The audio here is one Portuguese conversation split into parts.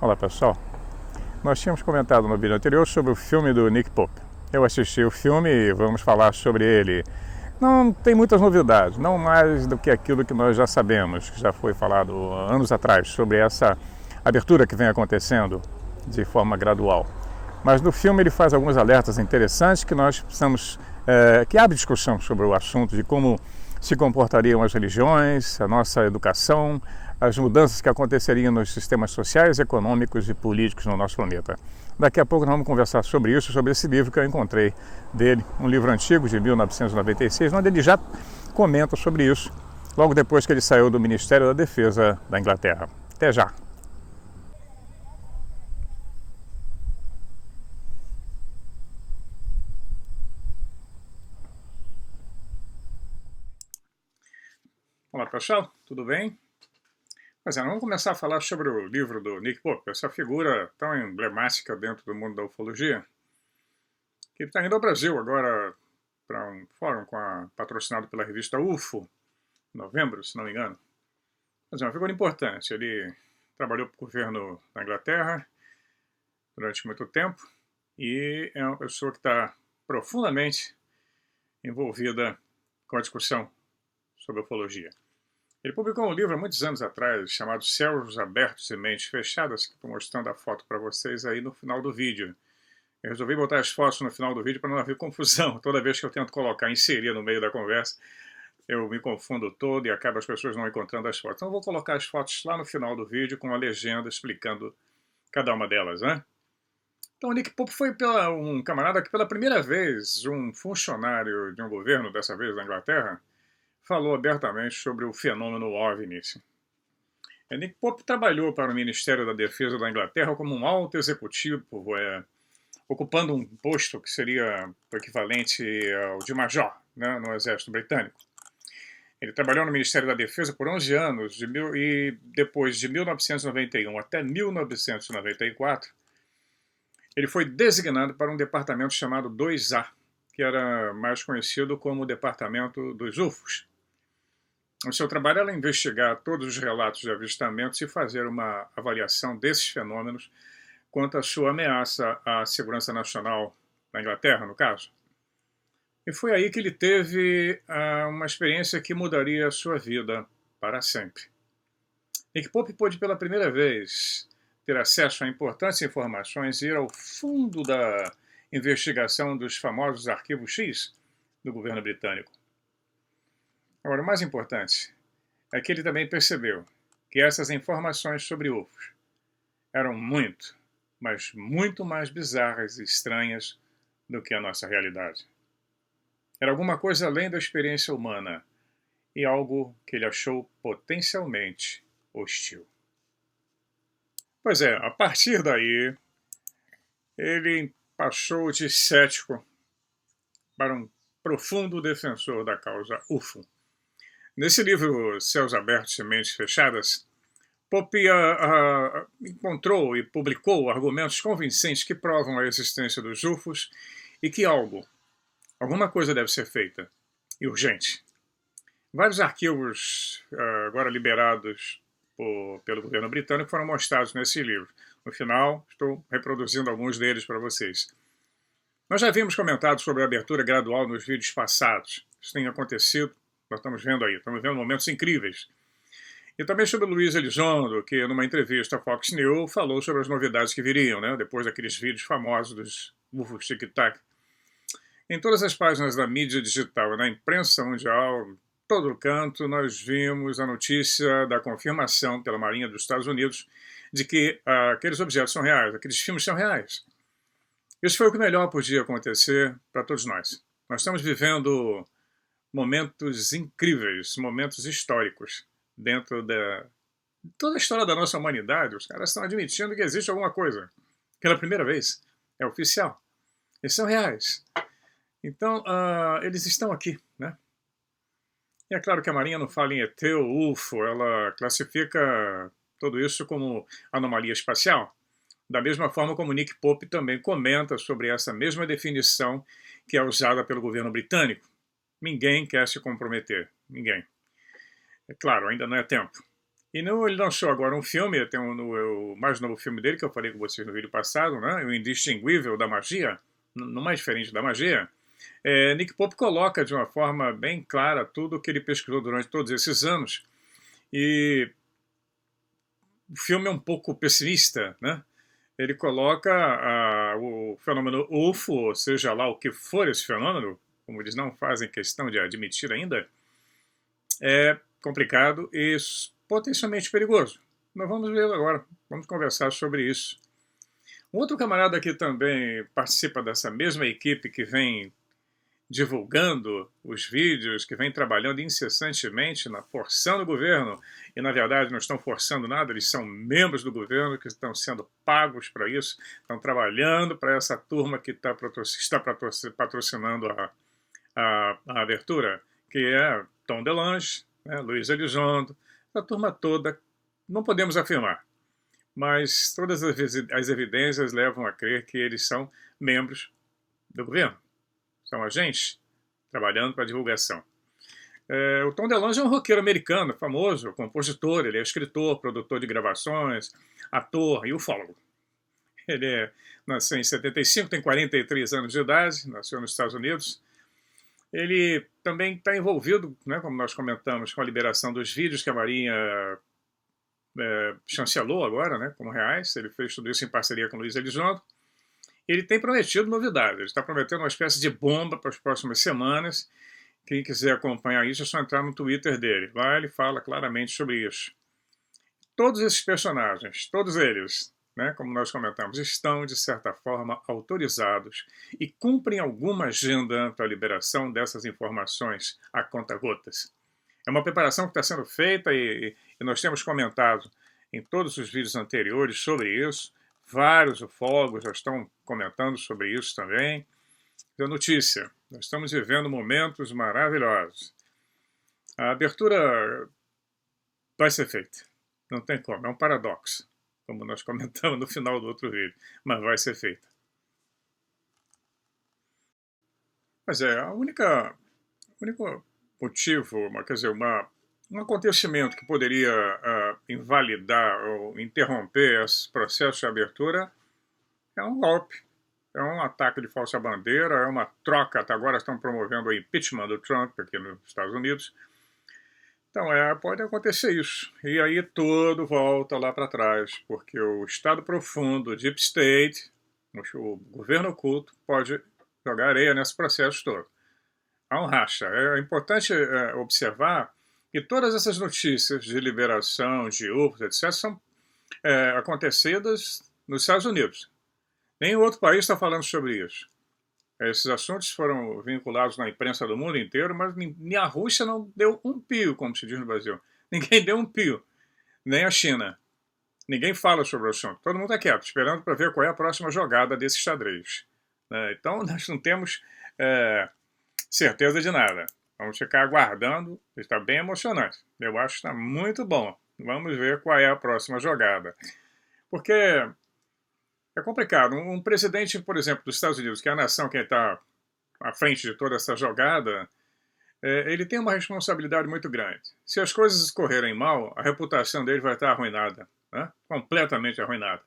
Olá pessoal, nós tínhamos comentado no vídeo anterior sobre o filme do Nick Pope. Eu assisti o filme e vamos falar sobre ele. Não tem muitas novidades, não mais do que aquilo que nós já sabemos, que já foi falado anos atrás, sobre essa abertura que vem acontecendo de forma gradual. Mas no filme ele faz alguns alertas interessantes que nós precisamos, que abre discussão sobre o assunto de como se comportariam as religiões, a nossa educação, as mudanças que aconteceriam nos sistemas sociais, econômicos e políticos no nosso planeta. Daqui a pouco nós vamos conversar sobre isso, sobre esse livro que eu encontrei dele, um livro antigo de 1996, onde ele já comenta sobre isso, logo depois que ele saiu do Ministério da Defesa da Inglaterra. Até já! Olá pessoal, tudo bem? Pois é, vamos começar a falar sobre o livro do Nick Pope, essa figura tão emblemática dentro do mundo da ufologia, que está indo ao Brasil agora para um fórum patrocinado pela revista UFO, em novembro, se não me engano. Mas é uma figura importante, ele trabalhou para o governo da Inglaterra durante muito tempo e é uma pessoa que está profundamente envolvida com a discussão sobre ufologia. Ele publicou um livro há muitos anos atrás, chamado Céus Abertos e Mentes Fechadas, que estou mostrando a foto para vocês aí no final do vídeo. Eu resolvi botar as fotos no final do vídeo para não haver confusão. Toda vez que eu tento inserir no meio da conversa, eu me confundo todo e acaba as pessoas não encontrando as fotos. Então eu vou colocar as fotos lá no final do vídeo com a legenda explicando cada uma delas, né? Então o Nick Pope foi um camarada que pela primeira vez, um funcionário de um governo, dessa vez da Inglaterra, falou abertamente sobre o fenômeno OVNI. Nick Pope trabalhou para o Ministério da Defesa da Inglaterra como um alto executivo, ocupando um posto que seria o equivalente ao de major, né, no Exército Britânico. Ele trabalhou no Ministério da Defesa por 11 anos e depois de 1991 até 1994, ele foi designado para um departamento chamado 2A, que era mais conhecido como o Departamento dos UFOs. O seu trabalho era investigar todos os relatos de avistamentos e fazer uma avaliação desses fenômenos quanto à sua ameaça à segurança nacional da Inglaterra, no caso. E foi aí que ele teve uma experiência que mudaria a sua vida para sempre. Nick Pope pôde pela primeira vez ter acesso a importantes informações e ir ao fundo da investigação dos famosos arquivos X do governo britânico. Agora, o mais importante é que ele também percebeu que essas informações sobre UFOs eram muito, mas muito mais bizarras e estranhas do que a nossa realidade. Era alguma coisa além da experiência humana e algo que ele achou potencialmente hostil. Pois é, a partir daí, ele passou de cético para um profundo defensor da causa UFO. Nesse livro, Céus Abertos e Mentes Fechadas, Pope encontrou e publicou argumentos convincentes que provam a existência dos UFOs e que alguma coisa deve ser feita, e urgente. Vários arquivos agora liberados pelo governo britânico foram mostrados nesse livro. No final, estou reproduzindo alguns deles para vocês. Nós já havíamos comentado sobre a abertura gradual nos vídeos passados. Isso tem acontecido. Nós estamos vendo momentos incríveis. E também sobre o Luiz Elizondo, que numa entrevista à Fox News falou sobre as novidades que viriam, né, depois daqueles vídeos famosos dos UFOs tic-tac. Em todas as páginas da mídia digital e na imprensa mundial, todo canto, nós vimos a notícia da confirmação pela Marinha dos Estados Unidos de que aqueles objetos são reais, aqueles filmes são reais. Isso foi o que melhor podia acontecer para todos nós. Nós estamos vivendo momentos incríveis, momentos históricos dentro de toda a história da nossa humanidade. Os caras estão admitindo que existe alguma coisa. Pela primeira vez. É oficial. Eles são reais. Então, eles estão aqui, né? E é claro que a Marinha não fala em ET ou UFO, ela classifica tudo isso como anomalia espacial. Da mesma forma como Nick Pope também comenta sobre essa mesma definição que é usada pelo governo britânico. Ninguém quer se comprometer. Ninguém. É claro, ainda não é tempo. E ele lançou agora um filme, tem o mais novo filme dele, que eu falei com vocês no vídeo passado, né? O Indistinguível da Magia, no mais diferente da magia. Nick Pope coloca de uma forma bem clara tudo o que ele pesquisou durante todos esses anos. E o filme é um pouco pessimista, né? Ele coloca o fenômeno UFO, ou seja lá o que for esse fenômeno, como eles não fazem questão de admitir ainda, é complicado e potencialmente perigoso. Nós vamos ver agora, vamos conversar sobre isso. Um outro camarada que também participa dessa mesma equipe que vem divulgando os vídeos, que vem trabalhando incessantemente, forçando o governo, e na verdade não estão forçando nada, eles são membros do governo que estão sendo pagos para isso, estão trabalhando para essa turma que está patrocinando a abertura, que é Tom DeLonge, né, Luiz Elizondo, a turma toda, não podemos afirmar, mas todas as evidências levam a crer que eles são membros do governo. São agentes trabalhando para a divulgação. O Tom DeLonge é um roqueiro americano, famoso, compositor, ele é escritor, produtor de gravações, ator e ufólogo. Ele nasceu em 75, tem 43 anos de idade, nasceu nos Estados Unidos. Ele também está envolvido, né, como nós comentamos, com a liberação dos vídeos que a Marinha chancelou agora, né, como reais. Ele fez tudo isso em parceria com o Luiz Elizondo. Ele tem prometido novidades, ele está prometendo uma espécie de bomba para as próximas semanas. Quem quiser acompanhar isso é só entrar no Twitter dele. Lá ele fala claramente sobre isso. Todos esses personagens, todos eles, né, como nós comentamos, estão, de certa forma, autorizados e cumprem alguma agenda para a liberação dessas informações a conta-gotas. É uma preparação que está sendo feita e nós temos comentado em todos os vídeos anteriores sobre isso. Vários ufólogos já estão comentando sobre isso também. Deu notícia. Nós estamos vivendo momentos maravilhosos. A abertura vai ser feita. Não tem como. É um paradoxo, como nós comentamos no final do outro vídeo. Mas vai ser feita. Mas o único motivo, quer dizer, um acontecimento que poderia invalidar ou interromper esse processo de abertura é um golpe, é um ataque de falsa bandeira, é uma troca. Até agora estão promovendo o impeachment do Trump aqui nos Estados Unidos. Então pode acontecer isso. E aí tudo volta lá para trás, porque o Estado profundo, o Deep State, o governo oculto, pode jogar areia nesse processo todo. Há um racha. É importante observar que todas essas notícias de liberação de UFOs, etc., são acontecidas nos Estados Unidos. Nenhum outro país está falando sobre isso. Esses assuntos foram vinculados na imprensa do mundo inteiro, mas nem a Rússia não deu um pio, como se diz no Brasil. Ninguém deu um pio. Nem a China. Ninguém fala sobre o assunto. Todo mundo está quieto, esperando para ver qual é a próxima jogada desse xadrez. Então, nós não temos certeza de nada. Vamos ficar aguardando. Está bem emocionante. Eu acho que está muito bom. Vamos ver qual é a próxima jogada. Porque é complicado. Um presidente, por exemplo, dos Estados Unidos, que é a nação que está à frente de toda essa jogada, ele tem uma responsabilidade muito grande. Se as coisas escorrerem mal, a reputação dele vai estar arruinada, né? Completamente arruinada.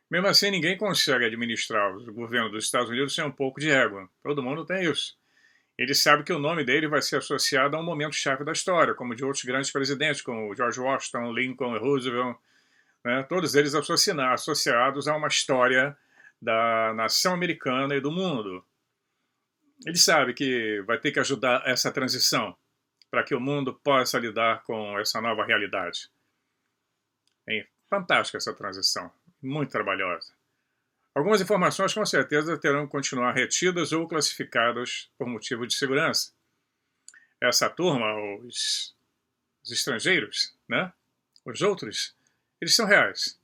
Mesmo assim, ninguém consegue administrar o governo dos Estados Unidos sem um pouco de égua. Todo mundo tem isso. Ele sabe que o nome dele vai ser associado a um momento-chave da história, como de outros grandes presidentes, como George Washington, Lincoln, Roosevelt, né? Todos eles associados a uma história da nação americana e do mundo. Ele sabe que vai ter que ajudar essa transição para que o mundo possa lidar com essa nova realidade. É fantástica essa transição, muito trabalhosa. Algumas informações com certeza terão que continuar retidas ou classificadas por motivo de segurança. Essa turma, os estrangeiros, né? Os outros, eles são reais.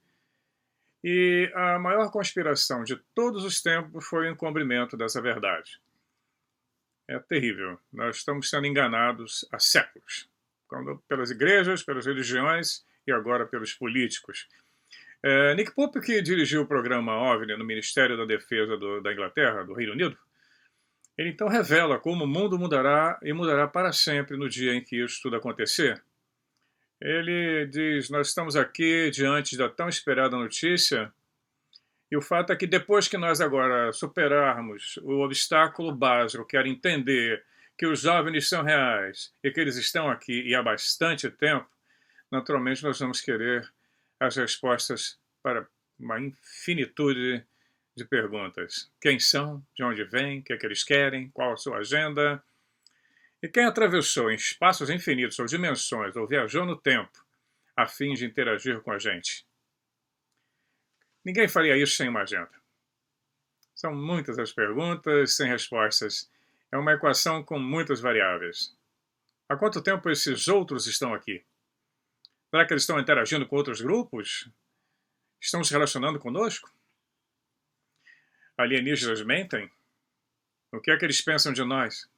E a maior conspiração de todos os tempos foi o encobrimento dessa verdade. É terrível. Nós estamos sendo enganados há séculos. Pelas igrejas, pelas religiões e agora pelos políticos. Nick Pope, que dirigiu o programa OVNI no Ministério da Defesa da Inglaterra, do Reino Unido, ele então revela como o mundo mudará e mudará para sempre no dia em que isso tudo acontecer. Ele diz: nós estamos aqui diante da tão esperada notícia, e o fato é que depois que nós agora superarmos o obstáculo básico, que era entender que os OVNIs são reais e que eles estão aqui e há bastante tempo, naturalmente nós vamos querer as respostas para uma infinitude de perguntas. Quem são? De onde vêm? O que é que eles querem? Qual a sua agenda? E quem atravessou em espaços infinitos ou dimensões ou viajou no tempo a fim de interagir com a gente? Ninguém faria isso sem uma agenda. São muitas as perguntas sem respostas. É uma equação com muitas variáveis. Há quanto tempo esses outros estão aqui? Será que eles estão interagindo com outros grupos? Estão se relacionando conosco? Alienígenas mentem? O que é que eles pensam de nós?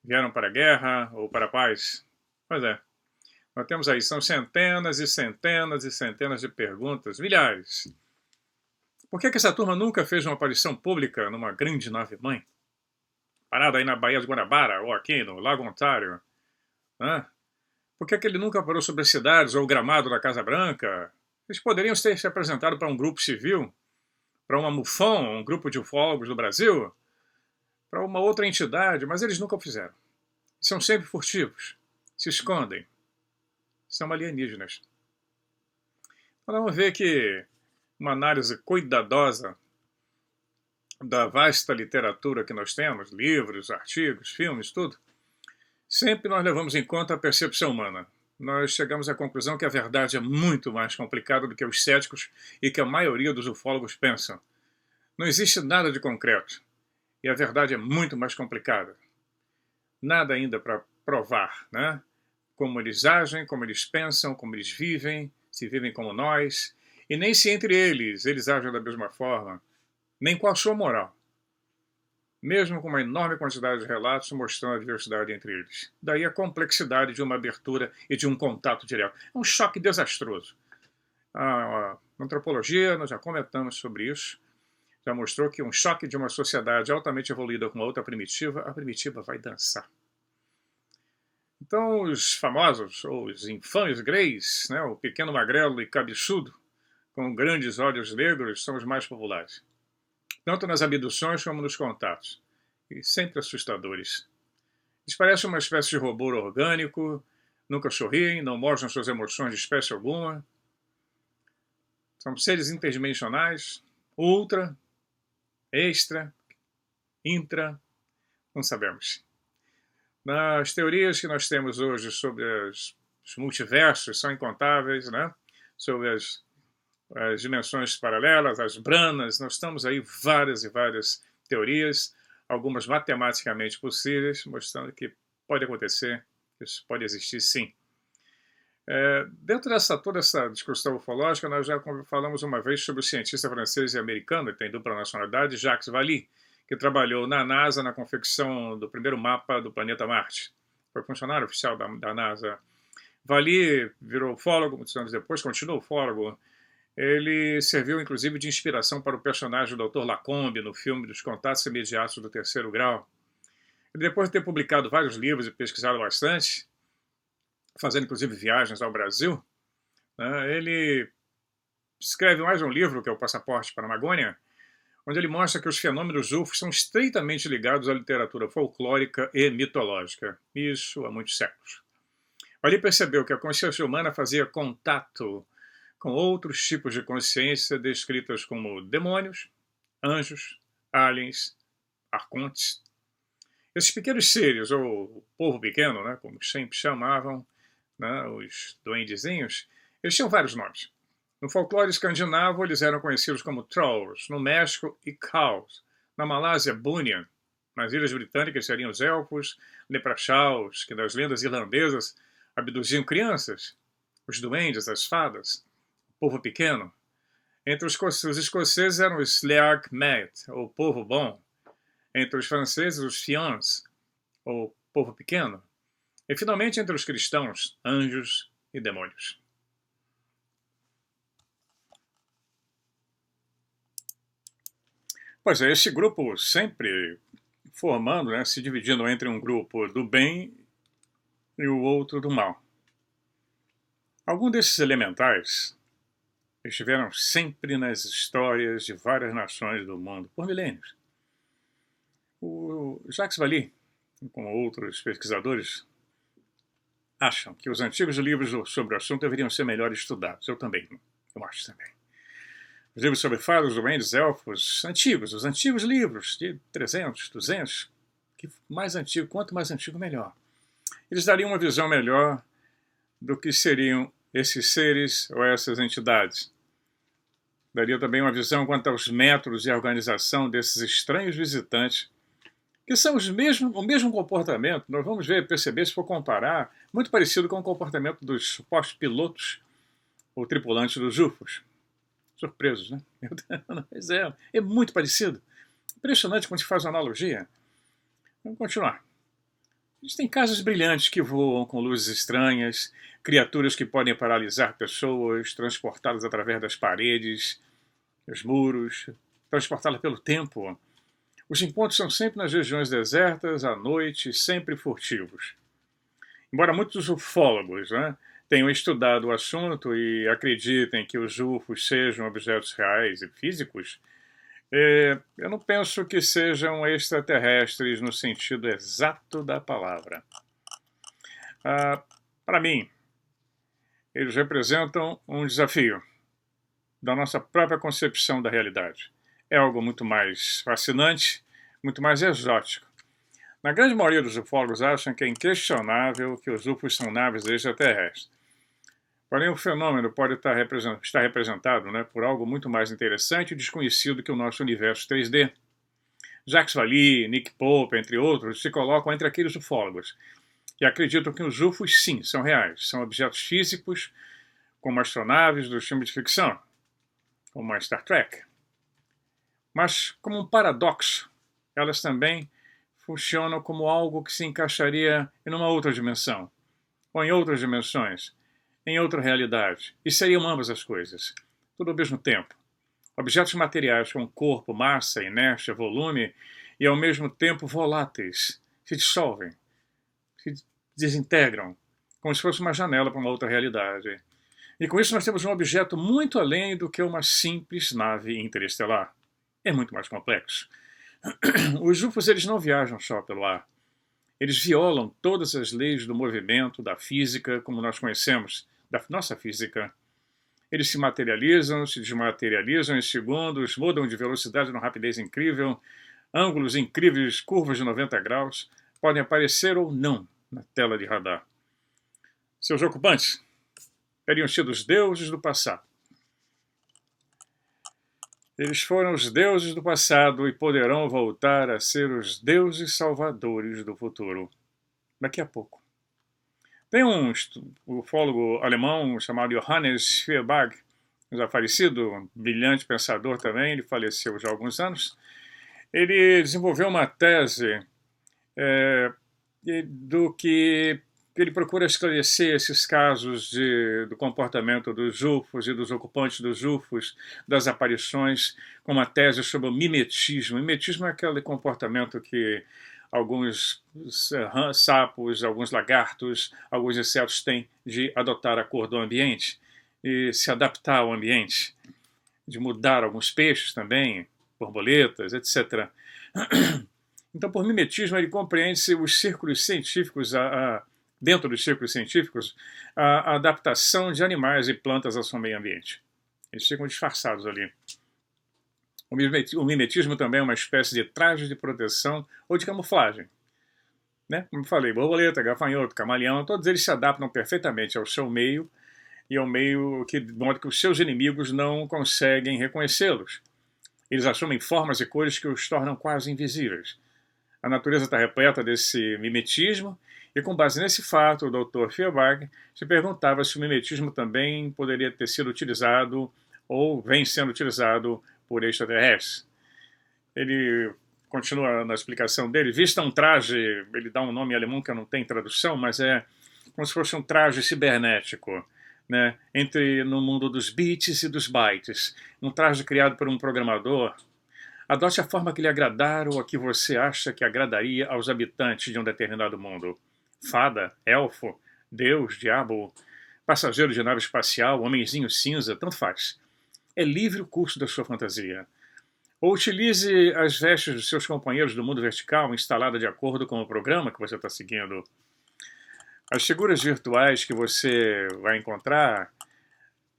Vieram para a guerra ou para a paz? Pois é. Nós temos aí, são centenas e centenas e centenas de perguntas, milhares. Por que essa turma nunca fez uma aparição pública numa grande nave-mãe? Parada aí na Baía de Guanabara ou aqui no Lago Ontário? Por que ele nunca parou sobre as cidades ou o gramado da Casa Branca? Eles poderiam ter se apresentado para um grupo civil, para uma MUFON, um grupo de ufólogos do Brasil, para uma outra entidade, mas eles nunca o fizeram. São sempre furtivos, se escondem. São alienígenas. Então vamos ver que uma análise cuidadosa da vasta literatura que nós temos, livros, artigos, filmes, tudo, sempre nós levamos em conta a percepção humana. Nós chegamos à conclusão que a verdade é muito mais complicada do que os céticos e que a maioria dos ufólogos pensam. Não existe nada de concreto. E a verdade é muito mais complicada. Nada ainda para provar, né? Como eles agem, como eles pensam, como eles vivem, se vivem como nós, e nem se entre eles agem da mesma forma, nem qual a sua moral. Mesmo com uma enorme quantidade de relatos mostrando a diversidade entre eles. Daí a complexidade de uma abertura e de um contato direto. É um choque desastroso. A antropologia, nós já comentamos sobre isso, já mostrou que um choque de uma sociedade altamente evoluída com uma outra primitiva, a primitiva vai dançar. Então, os famosos, ou os infames greys, né, o pequeno magrelo e cabeçudo, com grandes olhos negros, são os mais populares. Tanto nas abduções como nos contatos. E sempre assustadores. Eles parecem uma espécie de robô orgânico, nunca sorriem, não mostram suas emoções de espécie alguma. São seres interdimensionais, ultra, extra, intra, não sabemos. Nas teorias que nós temos hoje sobre os multiversos, são incontáveis, né? Sobre as dimensões paralelas, as branas, nós estamos aí várias e várias teorias, algumas matematicamente possíveis, mostrando que pode acontecer, que isso pode existir sim. Dentro dessa toda essa discussão ufológica, nós já falamos uma vez sobre o cientista francês e americano, que tem dupla nacionalidade, Jacques Vallée, que trabalhou na NASA na confecção do primeiro mapa do planeta Marte. Foi funcionário oficial da NASA. Vallée virou ufólogo muitos anos depois, continuou ufólogo. Ele serviu, inclusive, de inspiração para o personagem do Dr. Lacombe no filme dos Contatos Imediatos do Terceiro Grau. Ele, depois de ter publicado vários livros e pesquisado bastante, fazendo, inclusive, viagens ao Brasil, né, ele escreve mais um livro, que é o Passaporte para a Amazônia, onde ele mostra que os fenômenos UFOs são estreitamente ligados à literatura folclórica e mitológica. Isso há muitos séculos. Ali percebeu que a consciência humana fazia contato com outros tipos de consciência descritas como demônios, anjos, aliens, arcontes. Esses pequenos seres, ou o povo pequeno, né, como sempre chamavam, né, os duendezinhos, eles tinham vários nomes. No folclore escandinavo, eles eram conhecidos como Trolls, no México, Ikaus, na Malásia, Bunyan, nas Ilhas Britânicas seriam os Elfos, Leprechauns, que nas lendas irlandesas abduziam crianças, os duendes, as fadas, povo pequeno. Entre os escoceses eram os Sleag Met, ou povo bom. Entre os franceses, os Fians, ou povo pequeno. E, finalmente, entre os cristãos, anjos e demônios. Pois é, esse grupo sempre formando, né, se dividindo entre um grupo do bem e o outro do mal. Alguns desses elementais estiveram sempre nas histórias de várias nações do mundo, por milênios. O Jacques Vallée, como outros pesquisadores, acham que os antigos livros sobre o assunto deveriam ser melhor estudados. Eu também, eu acho também. Os livros sobre fadas, duendes, elfos, antigos, os antigos livros de 300, 200, que mais antigo, quanto mais antigo, melhor. Eles dariam uma visão melhor do que seriam esses seres ou essas entidades. Daria também uma visão quanto aos métodos e à organização desses estranhos visitantes, que são o mesmo comportamento, nós vamos perceber, se for comparar, muito parecido com o comportamento dos supostos pilotos ou tripulantes dos UFOs. Surpresos, né? Mas é muito parecido. Impressionante quando se faz uma analogia. Vamos continuar. Existem casas brilhantes que voam com luzes estranhas, criaturas que podem paralisar pessoas, transportá-las através das paredes, dos muros, transportá-las pelo tempo. Os encontros são sempre nas regiões desertas, à noite, sempre furtivos. Embora muitos ufólogos tenham estudado o assunto e acreditem que os UFOs sejam objetos reais e físicos, eu não penso que sejam extraterrestres no sentido exato da palavra. Para mim, eles representam um desafio da nossa própria concepção da realidade. É algo muito mais fascinante, muito mais exótico. Na grande maioria dos ufólogos acham que é inquestionável que os UFOs são naves extraterrestres. Porém, o fenômeno pode estar representado por algo muito mais interessante e desconhecido que o nosso universo 3D. Jacques Vallée, Nick Pope, entre outros, se colocam entre aqueles ufólogos que acreditam que os UFOs, sim, são reais. São objetos físicos, como astronaves dos filmes de ficção, como a Star Trek. Mas, como um paradoxo, elas também funcionam como algo que se encaixaria em uma outra dimensão, ou em outras dimensões, em outra realidade. E seriam ambas as coisas, tudo ao mesmo tempo. Objetos materiais com corpo, massa, inércia, volume e ao mesmo tempo voláteis, se dissolvem, se desintegram, como se fosse uma janela para uma outra realidade. E com isso nós temos um objeto muito além do que uma simples nave interestelar. É muito mais complexo. Os UFOs eles não viajam só pelo ar. Eles violam todas as leis do movimento, da física, como nós conhecemos, da nossa física. Eles se materializam, se desmaterializam em segundos, mudam de velocidade numa rapidez incrível, ângulos incríveis, curvas de 90 graus, podem aparecer ou não na tela de radar. Seus ocupantes teriam sido os deuses do passado. Eles foram os deuses do passado e poderão voltar a ser os deuses salvadores do futuro. Daqui a pouco. Tem um ufólogo alemão chamado Johannes Feuerbach, já falecido, um brilhante pensador também, ele faleceu já há alguns anos. Ele desenvolveu uma tese do que ele procura esclarecer esses casos do comportamento dos UFOs e dos ocupantes dos UFOs, das aparições, com uma tese sobre o mimetismo. O mimetismo é aquele comportamento que alguns sapos, alguns lagartos, alguns insetos têm de adotar a cor do ambiente e se adaptar ao ambiente, de mudar alguns peixes também, borboletas, etc. Então, por mimetismo, ele compreende-se os círculos científicos, dentro dos círculos científicos, a adaptação de animais e plantas ao seu meio ambiente. Eles ficam disfarçados ali. O mimetismo também é uma espécie de traje de proteção ou de camuflagem. Como eu falei, borboleta, gafanhoto, camaleão, todos eles se adaptam perfeitamente ao seu meio e ao meio de modo que os seus inimigos não conseguem reconhecê-los. Eles assumem formas e cores que os tornam quase invisíveis. A natureza está repleta desse mimetismo e, com base nesse fato, o Dr. Feuerbach se perguntava se o mimetismo também poderia ter sido utilizado ou vem sendo utilizado por extraterrestres. Ele continua na explicação dele, vista um traje, ele dá um nome alemão que não tem tradução, mas é como se fosse um traje cibernético, no mundo dos bits e dos bytes, um traje criado por um programador. Adote a forma que lhe agradar ou a que você acha que agradaria aos habitantes de um determinado mundo. Fada, elfo, deus, diabo, passageiro de nave espacial, homenzinho cinza, tanto faz. É livre o curso da sua fantasia. Ou utilize as vestes dos seus companheiros do mundo vertical instalada de acordo com o programa que você está seguindo. As figuras virtuais que você vai encontrar,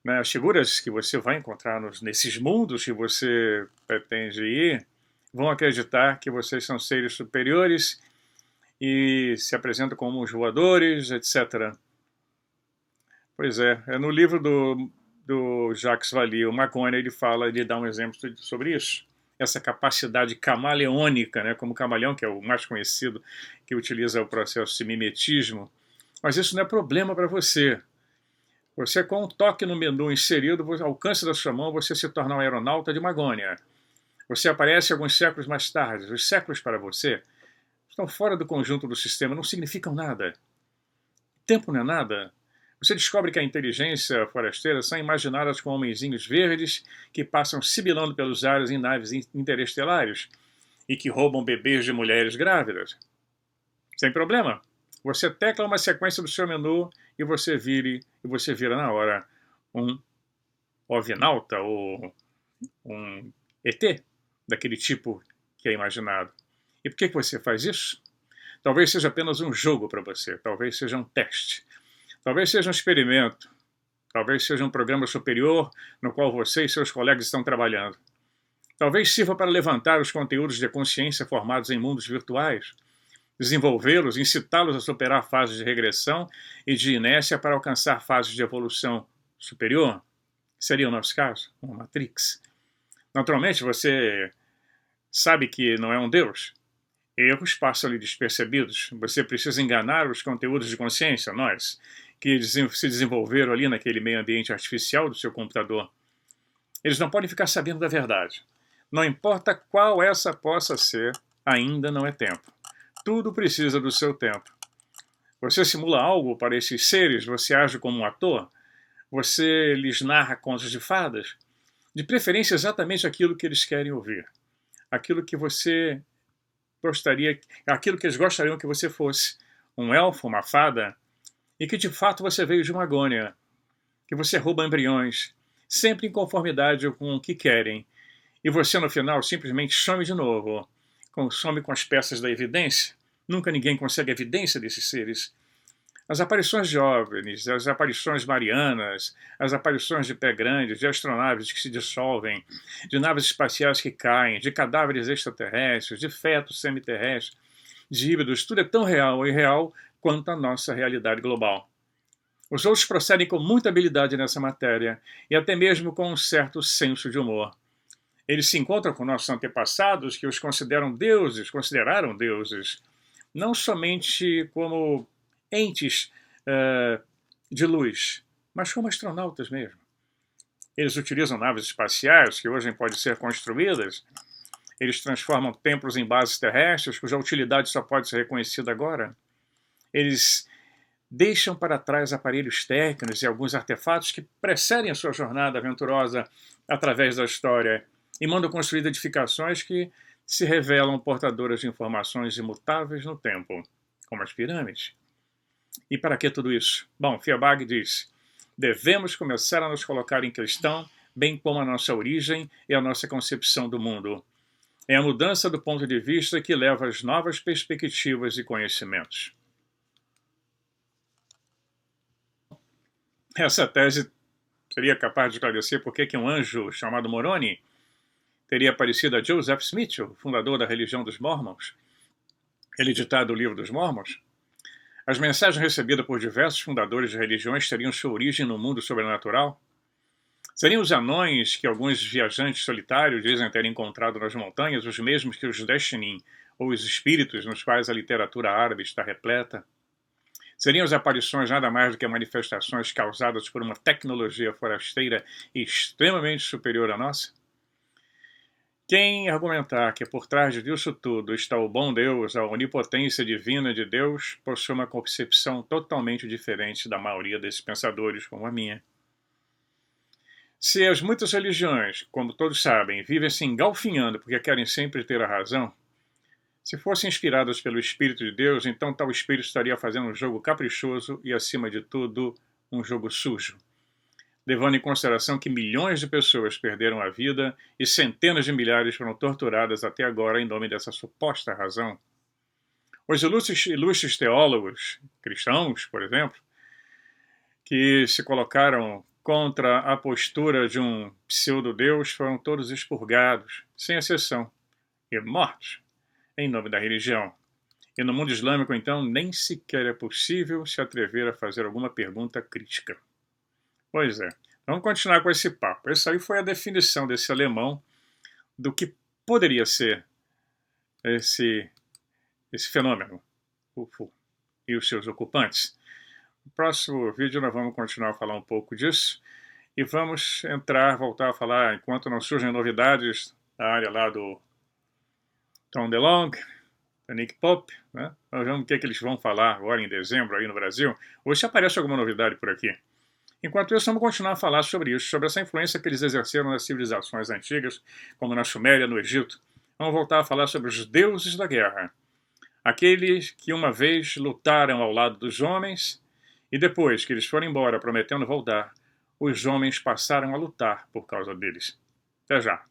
né, as figuras que você vai encontrar nesses mundos que você pretende ir, vão acreditar que vocês são seres superiores e se apresentam como os voadores, etc. Pois é no livro do Jacques Vallée, o Macone, ele dá um exemplo sobre isso. Essa capacidade camaleônica, né, como o camaleão, que é o mais conhecido, que utiliza o processo de mimetismo. Mas isso não é problema para você. Você, com um toque no menu inserido, ao alcance da sua mão, você se torna um aeronauta de Magônia. Você aparece alguns séculos mais tarde. Os séculos para você estão fora do conjunto do sistema, não significam nada. Tempo não é nada. Você descobre que a inteligência forasteira são imaginadas com homenzinhos verdes que passam sibilando pelos ares em naves interestelares e que roubam bebês de mulheres grávidas. Sem problema. Você tecla uma sequência do seu menu e você vira na hora um ovinauta ou um ET daquele tipo que é imaginado. E por que você faz isso? Talvez seja apenas um jogo para você, talvez seja um teste. Talvez seja um experimento, talvez seja um programa superior no qual você e seus colegas estão trabalhando. Talvez sirva para levantar os conteúdos de consciência formados em mundos virtuais, desenvolvê-los, incitá-los a superar fases de regressão e de inércia para alcançar fases de evolução superior. Seria o nosso caso, uma Matrix. Naturalmente, você sabe que não é um Deus. Erros passam ali despercebidos. Você precisa enganar os conteúdos de consciência, nós, que se desenvolveram ali naquele meio ambiente artificial do seu computador. Eles não podem ficar sabendo da verdade. Não importa qual essa possa ser, ainda não é tempo. Tudo precisa do seu tempo. Você simula algo para esses seres, você age como um ator, você lhes narra contos de fadas, de preferência exatamente aquilo que eles querem ouvir, aquilo que você gostaria, aquilo que eles gostariam que você fosse, um elfo, uma fada, e que de fato você veio de uma agônia, que você rouba embriões, sempre em conformidade com o que querem, e você no final simplesmente some de novo, some com as peças da evidência. Nunca ninguém consegue evidência desses seres. As aparições de OVNIs, as aparições marianas, as aparições de pé grandes, de astronaves que se dissolvem, de naves espaciais que caem, de cadáveres extraterrestres, de fetos semiterrestres, de híbridos, tudo é tão real e real quanto a nossa realidade global. Os outros procedem com muita habilidade nessa matéria e até mesmo com um certo senso de humor. Eles se encontram com nossos antepassados que os consideraram deuses, não somente como entes de luz, mas como astronautas mesmo. Eles utilizam naves espaciais que hoje podem ser construídas. Eles transformam templos em bases terrestres, cuja utilidade só pode ser reconhecida agora. Eles deixam para trás aparelhos técnicos e alguns artefatos que precedem a sua jornada aventurosa através da história e mandam construir edificações que se revelam portadoras de informações imutáveis no tempo, como as pirâmides. E para que tudo isso? Bom, Feuerbach diz: devemos começar a nos colocar em questão, bem como a nossa origem e a nossa concepção do mundo. É a mudança do ponto de vista que leva às novas perspectivas e conhecimentos. Essa tese seria capaz de esclarecer por que um anjo chamado Moroni teria aparecido a Joseph Smith, o fundador da religião dos Mormons, editado o Livro dos Mormons. As mensagens recebidas por diversos fundadores de religiões teriam sua origem no mundo sobrenatural? Seriam os anões que alguns viajantes solitários dizem ter encontrado nas montanhas os mesmos que os Destiny, ou os espíritos nos quais a literatura árabe está repleta? Seriam as aparições nada mais do que manifestações causadas por uma tecnologia forasteira extremamente superior à nossa? Quem argumentar que por trás disso tudo está o bom Deus, a onipotência divina de Deus, possui uma concepção totalmente diferente da maioria desses pensadores, como a minha. Se as muitas religiões, como todos sabem, vivem se engalfinhando porque querem sempre ter a razão, se fossem inspiradas pelo Espírito de Deus, então tal Espírito estaria fazendo um jogo caprichoso e, acima de tudo, um jogo sujo, levando em consideração que milhões de pessoas perderam a vida e centenas de milhares foram torturadas até agora em nome dessa suposta razão. Os ilustres teólogos cristãos, por exemplo, que se colocaram contra a postura de um pseudo-deus foram todos expurgados, sem exceção, e mortos em nome da religião. E no mundo islâmico, então, nem sequer é possível se atrever a fazer alguma pergunta crítica. Pois é, vamos continuar com esse papo. Essa aí foi a definição desse alemão do que poderia ser esse fenômeno, UFO, e os seus ocupantes. No próximo vídeo nós vamos continuar a falar um pouco disso e vamos voltar a falar, enquanto não surgem novidades da área lá do Tom DeLonge, da Nick Pope, né? Nós vamos ver o que eles vão falar agora em dezembro aí no Brasil, ou se aparece alguma novidade por aqui. Enquanto isso, vamos continuar a falar sobre isso, sobre essa influência que eles exerceram nas civilizações antigas, como na Suméria, no Egito. Vamos voltar a falar sobre os deuses da guerra, aqueles que uma vez lutaram ao lado dos homens e depois que eles foram embora prometendo voltar, os homens passaram a lutar por causa deles. Até já!